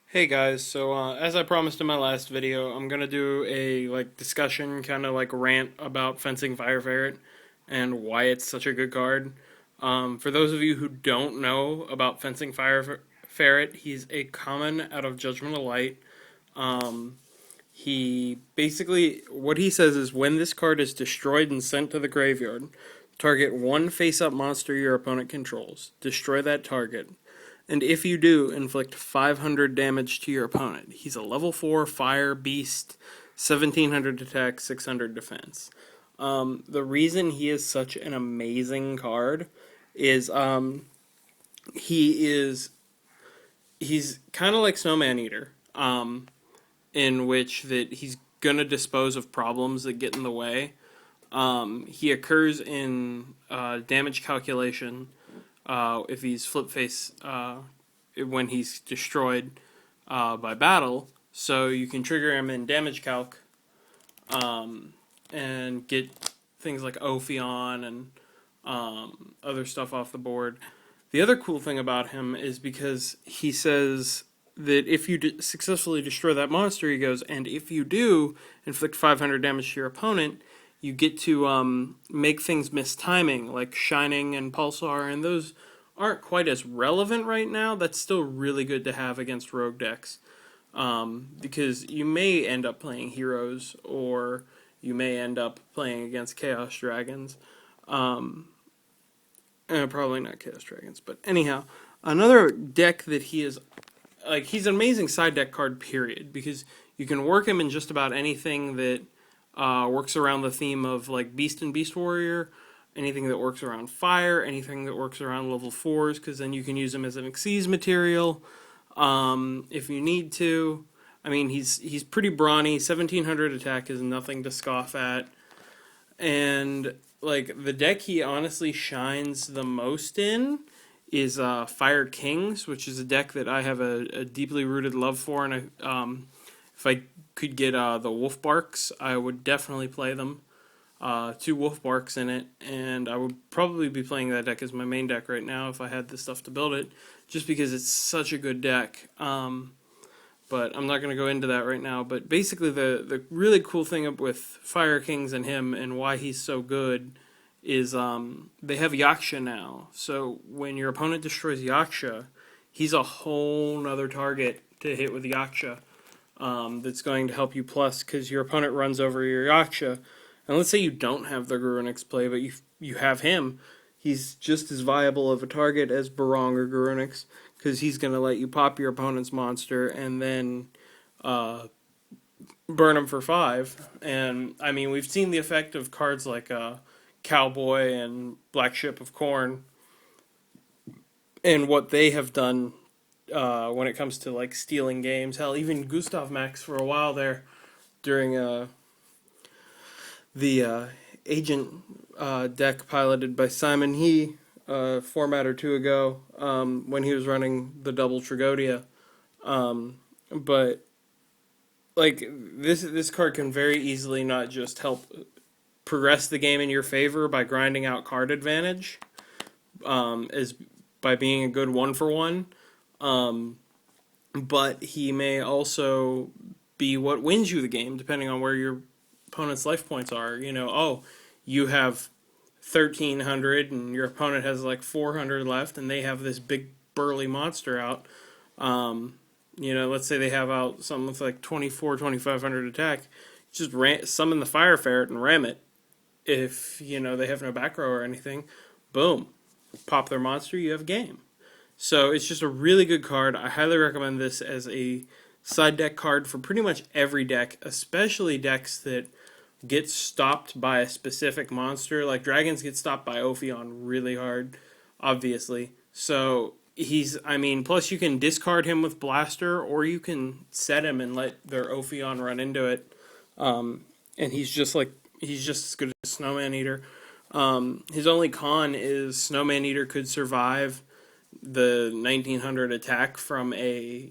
Hey guys, as I promised in my last video, I'm gonna do a discussion, kind of like rant about fencing Fire Ferret and why it's such a good card. For those of you who don't know about fencing Ferret, he's a common out of Judgment of Light. Um, he basically what he says is when this card is destroyed and sent to the graveyard, target one face-up monster your opponent controls. Destroy that target. And if you do, inflict 500 damage to your opponent. He's a level 4 fire beast, 1700 attack, 600 defense. The reason he is such an amazing card is he is he's kind of like Snowman Eater, in which that he's gonna dispose of problems that get in the way. He occurs in damage calculation if he's flip face when he's destroyed by battle. So you can trigger him in damage calc and get things like Ophion and other stuff off the board. The other cool thing about him is because he says that if you successfully destroy that monster, he goes, and if you do inflict 500 damage to your opponent, you get to make things miss timing, like Shining and Pulsar, and those aren't quite as relevant right now. That's still really good to have against rogue decks, because you may end up playing heroes, or you may end up playing against Chaos Dragons. Probably not Chaos Dragons, but anyhow, another deck that he is he's an amazing side deck card, period, because you can work him in just about anything that works around the theme of like Beast and Beast Warrior, anything that works around fire, anything that works around level 4s, because then you can use him as an Xyz material if you need to. I mean, he's pretty brawny. 1700 attack is nothing to scoff at. And like the deck he honestly shines the most in is Fire Kings, which is a deck that I have a deeply rooted love for, and if I could get the Wolf Barks, I would definitely play them. Two Wolf Barks in it, and I would probably be playing that deck as my main deck right now if I had the stuff to build it, just because it's such a good deck. But I'm not going to go into that right now. But basically, the really cool thing with Fire Kings and him and why he's so good is they have Yaksha now. So when your opponent destroys Yaksha, he's a whole nother target to hit with Yaksha. That's going to help you plus because your opponent runs over your Yaksha. And let's say you don't have the Garunix play, but you have him. He's just as viable of a target as Barong or Garunix, because he's going to let you pop your opponent's monster and then burn him for 5. And, I mean, we've seen the effect of cards like Cowboy and Black Ship of Corn and what they have done when it comes to, like, stealing games. Hell, even Gustav Max for a while there during the Agent deck piloted by Simon He format or two ago when he was running the double Tragodia. But like this card can very easily not just help progress the game in your favor by grinding out card advantage, as by being a good 1-for-1, but he may also be what wins you the game depending on where your opponent's life points are. You have 1300 and your opponent has like 400 left and they have this big burly monster out. Let's say they have out something with like 2500 attack. Just summon the Fire Ferret and ram it. If, they have no back row or anything, boom. Pop their monster, you have game. So it's just a really good card. I highly recommend this as a side deck card for pretty much every deck, especially decks that get stopped by a specific monster. Like dragons get stopped by Ophion really hard, obviously. So plus you can discard him with Blaster, or you can set him and let their Ophion run into it. And he's just as good as Snowman Eater. His only con is Snowman Eater could survive the 1900 attack from a,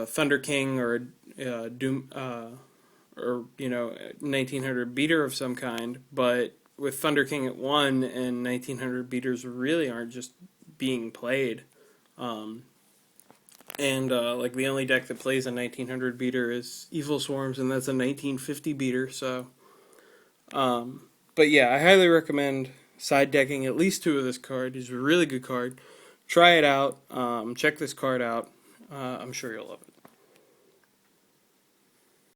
Thunder King or Doom, or 1900 beater of some kind, but with Thunder King at 1 and 1900 beaters really aren't just being played. And like the only deck that plays a 1900 beater is Evil Swarms, and that's a 1950 beater. So, but yeah, I highly recommend side decking at least two of this card. It's a really good card. Try it out. Check this card out. I'm sure you'll love it.